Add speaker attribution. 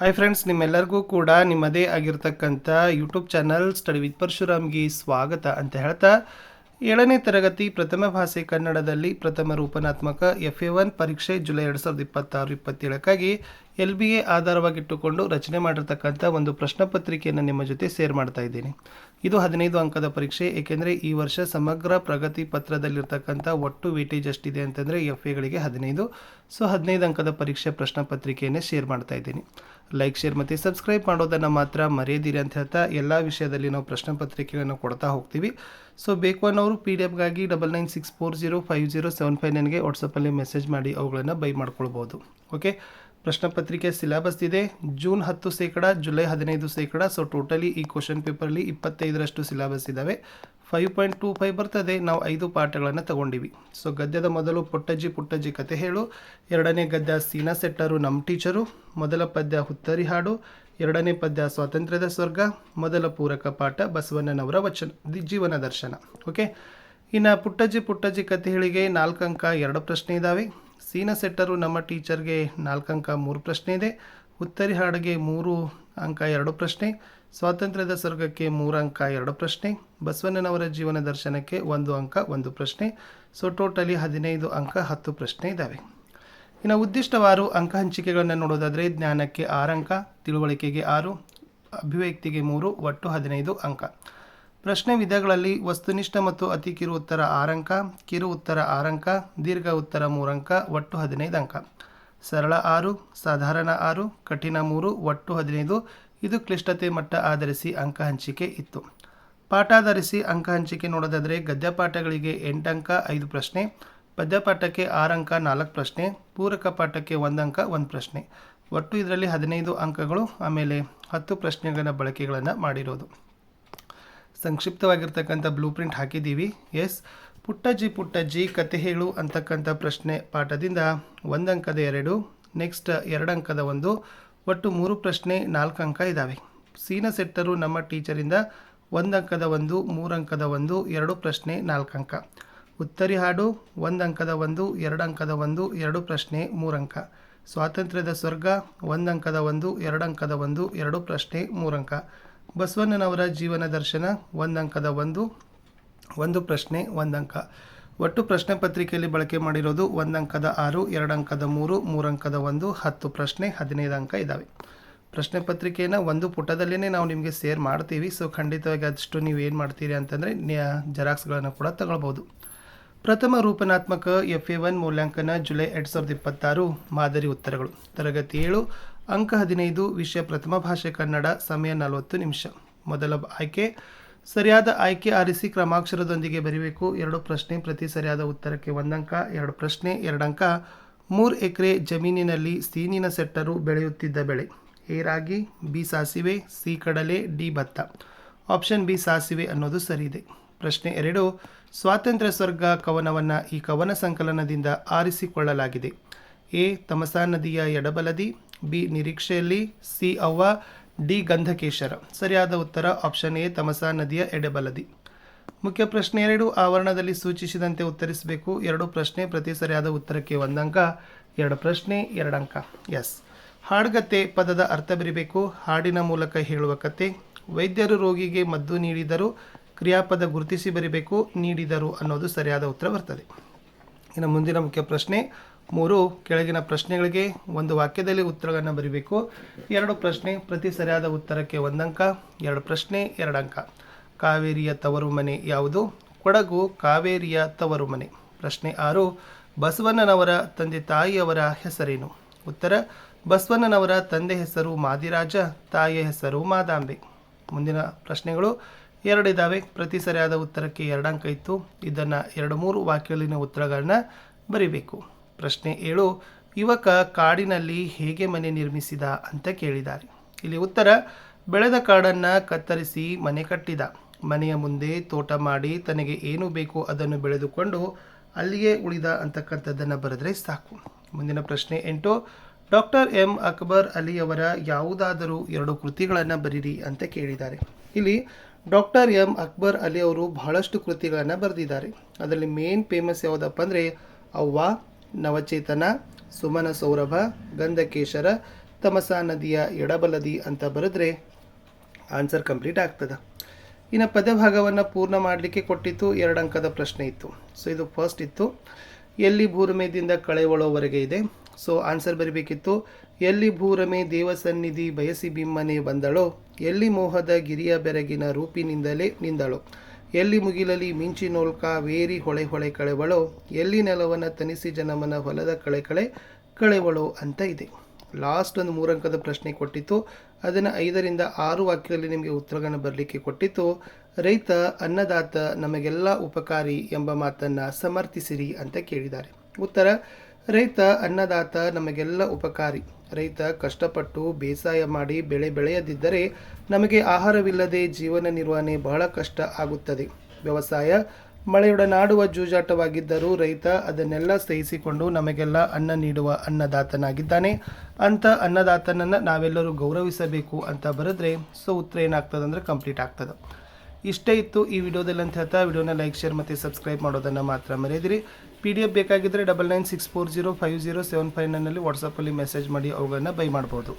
Speaker 1: Hi friends, ನಿಮ್ಮೆಲ್ಲರಿಗೂ ಕೂಡ ನಿಮ್ಮದೇ ಆಗಿರ್ತಕ್ಕಂಥ ಯೂಟ್ಯೂಬ್ ಚಾನಲ್ ಸ್ಟಡಿ ವಿತ್ ಪರಶುರಾಮ್ಗೆ ಸ್ವಾಗತ ಅಂತ ಹೇಳ್ತಾ 7ನೇ ತರಗತಿ ಪ್ರಥಮ ಭಾಷೆ ಕನ್ನಡದಲ್ಲಿ ಪ್ರಥಮ ರೂಪನಾತ್ಮಕ FA1 ಪರೀಕ್ಷೆ ಜುಲೈ 2026-27ಕ್ಕಾಗಿ LBA ಆಧಾರವಾಗಿಟ್ಟುಕೊಂಡು ರಚನೆ ಮಾಡಿರ್ತಕ್ಕಂಥ ಒಂದು ಪ್ರಶ್ನೆ ಪತ್ರಿಕೆಯನ್ನು ನಿಮ್ಮ ಜೊತೆ ಶೇರ್ ಮಾಡ್ತಾ ಇದ್ದೀನಿ. ಇದು 15 ಅಂಕದ ಪರೀಕ್ಷೆ, ಏಕೆಂದರೆ ಈ ವರ್ಷ ಸಮಗ್ರ ಪ್ರಗತಿ ಪತ್ರದಲ್ಲಿರ್ತಕ್ಕಂಥ ಒಟ್ಟು ವೇಟೇಜ್ ಎಷ್ಟಿದೆ ಅಂತಂದರೆ FAಗಳಿಗೆ 15. ಸೊ 15 ಅಂಕದ ಪರೀಕ್ಷೆ ಪ್ರಶ್ನೆ ಪತ್ರಿಕೆಯನ್ನೇ ಶೇರ್ ಮಾಡ್ತಾ ಇದ್ದೀನಿ. ಲೈಕ್, ಶೇರ್ ಮತ್ತು ಸಬ್ಸ್ಕ್ರೈಬ್ ಮಾಡೋದನ್ನು ಮಾತ್ರ ಮರೆಯದಿರಿ ಅಂತ ಹೇಳ್ತಾ ಎಲ್ಲ ವಿಷಯದಲ್ಲಿ ನಾವು ಪ್ರಶ್ನೆ ಪತ್ರಿಕೆಗಳನ್ನು ಕೊಡ್ತಾ ಹೋಗ್ತೀವಿ. ಸೊ ಬೇಕು ಅನ್ನೋರು PDF-ಗಾಗಿ 9964050759ಗೆ ವಾಟ್ಸಪ್ಪಲ್ಲಿ ಮೆಸೇಜ್ ಮಾಡಿ ಅವುಗಳನ್ನು ಬೈ ಮಾಡ್ಕೊಳ್ಬೋದು. ಓಕೆ, ಪ್ರಶ್ನೆ ಪತ್ರಿಕೆ ಸಿಲೆಬಸ್ ಇದೆ. June 10%, July 15%. ಸೊ ಟೋಟಲಿ ಈ ಕ್ವಶನ್ ಪೇಪರಲ್ಲಿ 25ರಷ್ಟು ಸಿಲೆಬಸ್ ಇದ್ದಾವೆ. 5.25 ಬರ್ತದೆ. ನಾವು 5 ಪಾಠಗಳನ್ನು ತಗೊಂಡಿವಿ. ಸೊ ಗದ್ಯದ ಮೊದಲು ಪುಟ್ಟಜ್ಜಿ ಕತೆ ಹೇಳು, ಎರಡನೇ ಗದ್ಯ ಸೀನಾ ಸೆಟ್ಟರು ನಮ್ಮ ಟೀಚರು, ಮೊದಲ ಪದ್ಯ ಹುತ್ತರಿ ಹಾಡು, ಎರಡನೇ ಪದ್ಯ ಸ್ವಾತಂತ್ರ್ಯದ ಸ್ವರ್ಗ, ಮೊದಲ ಪೂರಕ ಪಾಠ ಬಸವಣ್ಣನವರ ಜೀವನ ದರ್ಶನ. ಓಕೆ, ಇನ್ನು ಪುಟ್ಟಜ್ಜಿ ಕತೆ ಹೇಳಿಗೆ 4 ಅಂಕ 2 ಪ್ರಶ್ನೆ ಇದ್ದಾವೆ. ಸೀನಾ ಸೆಟ್ಟರು ನಮ್ಮ ಟೀಚರ್ಗೆ 4 ಅಂಕ 3 ಪ್ರಶ್ನೆ ಇದೆ. ಉತ್ತರಿ ಹಾಡಿಗೆ 3 ಅಂಕ 2 ಪ್ರಶ್ನೆ, ಸ್ವಾತಂತ್ರ್ಯದ ಸ್ವರ್ಗಕ್ಕೆ 3 ಅಂಕ 2 ಪ್ರಶ್ನೆ, ಬಸವಣ್ಣನವರ ಜೀವನ ದರ್ಶನಕ್ಕೆ 1 ಅಂಕ 1 ಪ್ರಶ್ನೆ. ಸೊ ಟೋಟಲಿ 15 ಅಂಕ 10 ಪ್ರಶ್ನೆ ಇದ್ದಾವೆ. ಇನ್ನು ಉದ್ದಿಷ್ಟವಾರು ಅಂಕ ಹಂಚಿಕೆಗಳನ್ನು ನೋಡೋದಾದರೆ ಜ್ಞಾನಕ್ಕೆ 6 ಅಂಕ, ತಿಳುವಳಿಕೆಗೆ 6, ಅಭಿವ್ಯಕ್ತಿಗೆ 3, ಒಟ್ಟು 15 ಅಂಕ. ಪ್ರಶ್ನೆ ವಿಧಗಳಲ್ಲಿ ವಸ್ತುನಿಷ್ಠ ಮತ್ತು ಅತಿ ಕಿರು ಉತ್ತರ 6 ಅಂಕ, ಕಿರು ಉತ್ತರ 6 ಅಂಕ, ದೀರ್ಘ ಉತ್ತರ 3 ಅಂಕ, ಒಟ್ಟು 15 ಅಂಕ. ಸರಳ 6, ಸಾಧಾರಣ 6, ಕಠಿಣ 3, ಒಟ್ಟು 15. ಇದು ಕ್ಲಿಷ್ಟತೆ ಮಟ್ಟ ಆಧರಿಸಿ ಅಂಕ ಹಂಚಿಕೆ ಇತ್ತು. ಪಾಠಾಧರಿಸಿ ಅಂಕ ಹಂಚಿಕೆ ನೋಡೋದಾದರೆ ಗದ್ಯ ಪಾಠಗಳಿಗೆ 8 ಅಂಕ 5 ಪ್ರಶ್ನೆ, ಪದ್ಯ ಪಾಠಕ್ಕೆ 6 ಅಂಕ 4 ಪ್ರಶ್ನೆ, ಪೂರಕ ಪಾಠಕ್ಕೆ 1 ಅಂಕ 1 ಪ್ರಶ್ನೆ, ಒಟ್ಟು ಇದರಲ್ಲಿ 15 ಅಂಕಗಳು. ಆಮೇಲೆ 10 ಪ್ರಶ್ನೆಗಳ ಬಳಕೆಗಳನ್ನು ಮಾಡಿರೋದು. ಸಂಕ್ಷಿಪ್ತವಾಗಿರ್ತಕ್ಕಂಥ ಬ್ಲೂ ಪ್ರಿಂಟ್ ಹಾಕಿದ್ದೀವಿ. ಎಸ್, ಪುಟ್ಟಜ್ಜಿ ಕತೆ ಹೇಳು ಅಂತಕ್ಕಂಥ ಪ್ರಶ್ನೆ ಪಾಠದಿಂದ 1 ಅಂಕದ 2, ನೆಕ್ಸ್ಟ್ 2 ಅಂಕದ 1, ಒಟ್ಟು 3 ಪ್ರಶ್ನೆ 4 ಅಂಕ ಇದ್ದಾವೆ. ಸೀನಾ ಸೆಟ್ಟರು ನಮ್ಮ ಟೀಚರಿಂದ 1 ಅಂಕದ 1, 3 ಅಂಕದ 1, 2 ಪ್ರಶ್ನೆ 4 ಅಂಕ. ಉತ್ತರಿ ಹಾಡು 1 ಅಂಕದ 1, 2 ಅಂಕದ 1, 2 ಪ್ರಶ್ನೆ 3 ಅಂಕ. ಸ್ವಾತಂತ್ರ್ಯದ ಸ್ವರ್ಗ 1 ಅಂಕದ 1, 2 ಅಂಕದ 1, 2 ಪ್ರಶ್ನೆ 3 ಅಂಕ. ಬಸವಣ್ಣನವರ ಜೀವನ ದರ್ಶನ 1 ಅಂಕದ 1, 1 ಪ್ರಶ್ನೆ 1 ಅಂಕ. ಒಟ್ಟು ಪ್ರಶ್ನೆ ಪತ್ರಿಕೆಯಲ್ಲಿ ಬಳಕೆ ಮಾಡಿರೋದು 1 ಅಂಕದ 6, 2 ಅಂಕದ 3, 3 ಅಂಕದ 1, 10 ಪ್ರಶ್ನೆ 15 ಅಂಕ ಇದ್ದಾವೆ. ಪ್ರಶ್ನೆ ಪತ್ರಿಕೆಯನ್ನು ಒಂದು ಪುಟದಲ್ಲೇ ನಾವು ನಿಮಗೆ ಶೇರ್ ಮಾಡ್ತೀವಿ. ಸೊ ಖಂಡಿತವಾಗಿ ಅಷ್ಟು ನೀವು ಏನು ಮಾಡ್ತೀರಿ ಅಂತಂದರೆ ಜೆರಾಕ್ಸ್ಗಳನ್ನು ಕೂಡ ತಗೊಳ್ಬೋದು. ಪ್ರಥಮ ರೂಪನಾತ್ಮಕ FA1 ಮೌಲ್ಯಾಂಕನ ಜುಲೈ 2026 ಮಾದರಿ ಉತ್ತರಗಳು. ತರಗತಿ 7, ಅಂಕ 15, ವಿಷಯ ಪ್ರಥಮ ಭಾಷೆ ಕನ್ನಡ, ಸಮಯ 40 ನಿಮಿಷ. ಮೊದಲ ಆಯ್ಕೆ, ಸರಿಯಾದ ಆಯ್ಕೆ ಆರಿಸಿ ಕ್ರಮಾಕ್ಷರದೊಂದಿಗೆ ಬರೀಬೇಕು. 2 ಪ್ರಶ್ನೆ, ಪ್ರತಿ ಸರಿಯಾದ ಉತ್ತರಕ್ಕೆ 1 ಅಂಕ. 2 ಪ್ರಶ್ನೆ 2 ಅಂಕ. 3 ಎಕರೆ ಜಮೀನಿನಲ್ಲಿ ಸೀನಿನ ಸೆಟ್ಟರು ಬೆಳೆಯುತ್ತಿದ್ದ ಬೆಳೆ: ಎ ರಾಗಿ, ಬಿ ಸಾಸಿವೆ, ಸಿ ಕಡಲೆ, ಡಿ ಭತ್ತ. ಆಪ್ಷನ್ ಬಿ ಸಾಸಿವೆ ಅನ್ನೋದು ಸರಿ ಇದೆ. ಪ್ರಶ್ನೆ 2, ಸ್ವಾತಂತ್ರ್ಯ ಸ್ವರ್ಗ ಕವನವನ್ನು ಈ ಕವನ ಸಂಕಲನದಿಂದ ಆರಿಸಿಕೊಳ್ಳಲಾಗಿದೆ: ಎ ತಮಸಾ ನದಿಯ ಎಡಬಲದಿ, ಬಿ ನಿರೀಕ್ಷೆಯಲ್ಲಿ, ಸಿ ಅವ್ವ, ಡಿ ಗಂಧಕೇಶರ. ಸರಿಯಾದ ಉತ್ತರ ಆಪ್ಷನ್ ಎ ತಮಸಾ ನದಿಯ ಎಡಬಲದಿ. ಮುಖ್ಯ ಪ್ರಶ್ನೆ 2, ಆವರಣದಲ್ಲಿ ಸೂಚಿಸಿದಂತೆ ಉತ್ತರಿಸಬೇಕು. 2 ಪ್ರಶ್ನೆ, ಪ್ರತಿ ಸರಿಯಾದ ಉತ್ತರಕ್ಕೆ 1 ಅಂಕ. 2 ಪ್ರಶ್ನೆ 2 ಅಂಕ. ಎಸ್, ಹಾಡುಗತೆ ಪದದ ಅರ್ಥ ಬರಿಬೇಕು. ಹಾಡಿನ ಮೂಲಕ ಹೇಳುವ ಕತೆ. ವೈದ್ಯರು ರೋಗಿಗೆ ಮದ್ದು ನೀಡಿದರು, ಕ್ರಿಯಾಪದ ಗುರುತಿಸಿ ಬರಿಬೇಕು. ನೀಡಿದರು ಅನ್ನೋದು ಸರಿಯಾದ ಉತ್ತರ ಬರ್ತದೆ. ಇನ್ನು ಮುಂದಿನ ಮುಖ್ಯ ಪ್ರಶ್ನೆ 3, ಕೆಳಗಿನ ಪ್ರಶ್ನೆಗಳಿಗೆ ಒಂದು ವಾಕ್ಯದಲ್ಲಿ ಉತ್ತರಗಳನ್ನು ಬರೀಬೇಕು. 2 ಪ್ರಶ್ನೆ, ಪ್ರತಿ ಸರಿಯಾದ ಉತ್ತರಕ್ಕೆ 1 ಅಂಕ. 2 ಪ್ರಶ್ನೆ 2 ಅಂಕ. ಕಾವೇರಿಯ ತವರು ಮನೆ ಯಾವುದು? ಕೊಡಗು ಕಾವೇರಿಯ ತವರು ಮನೆ. ಪ್ರಶ್ನೆ 6, ಬಸವಣ್ಣನವರ ತಂದೆ ತಾಯಿಯವರ ಹೆಸರೇನು? ಉತ್ತರ, ಬಸವಣ್ಣನವರ ತಂದೆ ಹೆಸರು ಮಾದಿರಾಜ, ತಾಯಿಯ ಹೆಸರು ಮಾದಾಂಬೆ. ಮುಂದಿನ ಪ್ರಶ್ನೆಗಳು 2 ಇದ್ದಾವೆ. ಪ್ರತಿ ಸರಿಯಾದ ಉತ್ತರಕ್ಕೆ 2 ಅಂಕ ಇತ್ತು. ಇದನ್ನು 2-3 ವಾಕ್ಯದಲ್ಲಿನ ಉತ್ತರಗಳನ್ನ ಬರೀಬೇಕು. ಪ್ರಶ್ನೆ 7, ಯುವಕ ಕಾಡಿನಲ್ಲಿ ಹೇಗೆ ಮನೆ ನಿರ್ಮಿಸಿದ ಅಂತ ಕೇಳಿದ್ದಾರೆ. ಇಲ್ಲಿ ಉತ್ತರ, ಬೆಳೆದ ಕಾಡನ್ನು ಕತ್ತರಿಸಿ ಮನೆ ಕಟ್ಟಿದ. ಮನೆಯ ಮುಂದೆ ತೋಟ ಮಾಡಿ ತನಗೆ ಏನು ಬೇಕೋ ಅದನ್ನು ಬೆಳೆದುಕೊಂಡು ಅಲ್ಲಿಯೇ ಉಳಿದ ಅಂತಕ್ಕಂಥದ್ದನ್ನು ಬರೆದರೆ ಸಾಕು. ಮುಂದಿನ ಪ್ರಶ್ನೆ 8, ಡಾಕ್ಟರ್ ಎಂ ಅಕ್ಬರ್ ಅಲಿಯವರ ಯಾವುದಾದರೂ 2 ಕೃತಿಗಳನ್ನು ಬರೀರಿ ಅಂತ ಕೇಳಿದ್ದಾರೆ. ಇಲ್ಲಿ ಡಾಕ್ಟರ್ ಎಂ ಅಕ್ಬರ್ ಅಲಿ ಅವರು ಬಹಳಷ್ಟು ಕೃತಿಗಳನ್ನು ಬರೆದಿದ್ದಾರೆ. ಅದರಲ್ಲಿ ಮೇನ್ ಫೇಮಸ್ ಯಾವುದಪ್ಪ ಅಂದರೆ ಅವ್ವ, ನವಚೇತನ, ಸುಮನ ಸೌರಭ, ಗಂಧಕೇಶರ, ತಮಸಾ ನದಿಯ ಎಡಬಲದಿ ಅಂತ ಬರೆದ್ರೆ ಆನ್ಸರ್ ಕಂಪ್ಲೀಟ್ ಆಗ್ತದೆ. ಇನ್ನು ಪದಭಾಗವನ್ನು ಪೂರ್ಣ ಮಾಡಲಿಕ್ಕೆ ಕೊಟ್ಟಿತ್ತು, 2 ಅಂಕದ ಪ್ರಶ್ನೆ ಇತ್ತು. ಸೊ ಇದು ಫಸ್ಟ್ ಇತ್ತು. ಎಲ್ಲಿ ಭೂರಮೆದಿಂದ ಕಳೆವಳೋವರೆಗೆ ಇದೆ. ಸೊ ಆನ್ಸರ್ ಬರೀಬೇಕಿತ್ತು, ಎಲ್ಲಿ ಭೂರಮೆ ದೇವಸನ್ನಿಧಿ ಬಯಸಿ ಬಿಮ್ಮನೆ ಬಂದಳೋ, ಎಲ್ಲಿ ಮೋಹದ ಗಿರಿಯ ಬೆರಗಿನ ರೂಪಿನಿಂದಲೇ ನಿಂದಳೋ, ಎಲ್ಲಿ ಮುಗಿಲಲಿ ಮಿಂಚಿನೋಲ್ಕ ವೇರಿ ಹೊಳೆ ಹೊಳೆ ಕಳೆವಳೋ, ಎಲ್ಲಿ ನೆಲವನ ತನಿಸಿ ಜನಮನ ಹೊಲದ ಕಳೆ ಕಳೆ ಕಳೆವಳೋ ಅಂತ ಇದೆ. ಲಾಸ್ಟ್ ಒಂದು 3 ಅಂಕದ ಪ್ರಶ್ನೆ ಕೊಟ್ಟಿತ್ತು. ಅದನ್ನು 5ರಿಂದ 6 ವಾಕ್ಯದಲ್ಲಿ ನಿಮಗೆ ಉತ್ತರಗಳನ್ನು ಬರಲಿಕ್ಕೆ ಕೊಟ್ಟಿತ್ತು. ರೈತ ಅನ್ನದಾತ ನಮಗೆಲ್ಲ ಉಪಕಾರಿ ಎಂಬ ಮಾತನ್ನು ಸಮರ್ಥಿಸಿರಿ ಅಂತ ಕೇಳಿದ್ದಾರೆ. ಉತ್ತರ, ರೈತ ಅನ್ನದಾತ ನಮಗೆಲ್ಲ ಉಪಕಾರಿ. ರೈತ ಕಷ್ಟಪಟ್ಟು ಬೇಸಾಯ ಮಾಡಿ ಬೆಳೆ ಬೆಳೆಯದಿದ್ದರೆ ನಮಗೆ ಆಹಾರವಿಲ್ಲದೆ ಜೀವನ ನಿರ್ವಹಣೆ ಬಹಳ ಕಷ್ಟ ಆಗುತ್ತದೆ. ವ್ಯವಸಾಯ ಮಳೆಯೊಡನಾಡುವ ಜೂಜಾಟವಾಗಿದ್ದರೂ ರೈತ ಅದನ್ನೆಲ್ಲ ಸಹಿಸಿಕೊಂಡು ನಮಗೆಲ್ಲ ಅನ್ನ ನೀಡುವ ಅನ್ನದಾತನಾಗಿದ್ದಾನೆ. ಅಂಥ ಅನ್ನದಾತನನ್ನು ನಾವೆಲ್ಲರೂ ಗೌರವಿಸಬೇಕು ಅಂತ ಬರೆದ್ರೆ ಸೊ ಉತ್ತರ ಏನಾಗ್ತದೆ ಅಂದರೆ ಕಂಪ್ಲೀಟ್ ಆಗ್ತದೆ. ಇಷ್ಟೇ ಇತ್ತು ಈ ವಿಡಿಯೋದಲ್ಲಿ ಅಂತ ಹೇಳ್ತಾ ವಿಡಿಯೋನ ಲೈಕ್, ಶೇರ್ ಮತ್ತು ಸಬ್ಸ್ಕ್ರೈಬ್ ಮಾಡೋದನ್ನು ಮಾತ್ರ ಮರೆಯದಿರಿ. PDF ಬೇಕಾಗಿದ್ದರೆ 9964050759 ವಾಟ್ಸಪ್ಪಲ್ಲಿ ಮೆಸೇಜ್ ಮಾಡಿ ಅವುಗಳನ್ನು ಬೈ ಮಾಡ್ಬೋದು.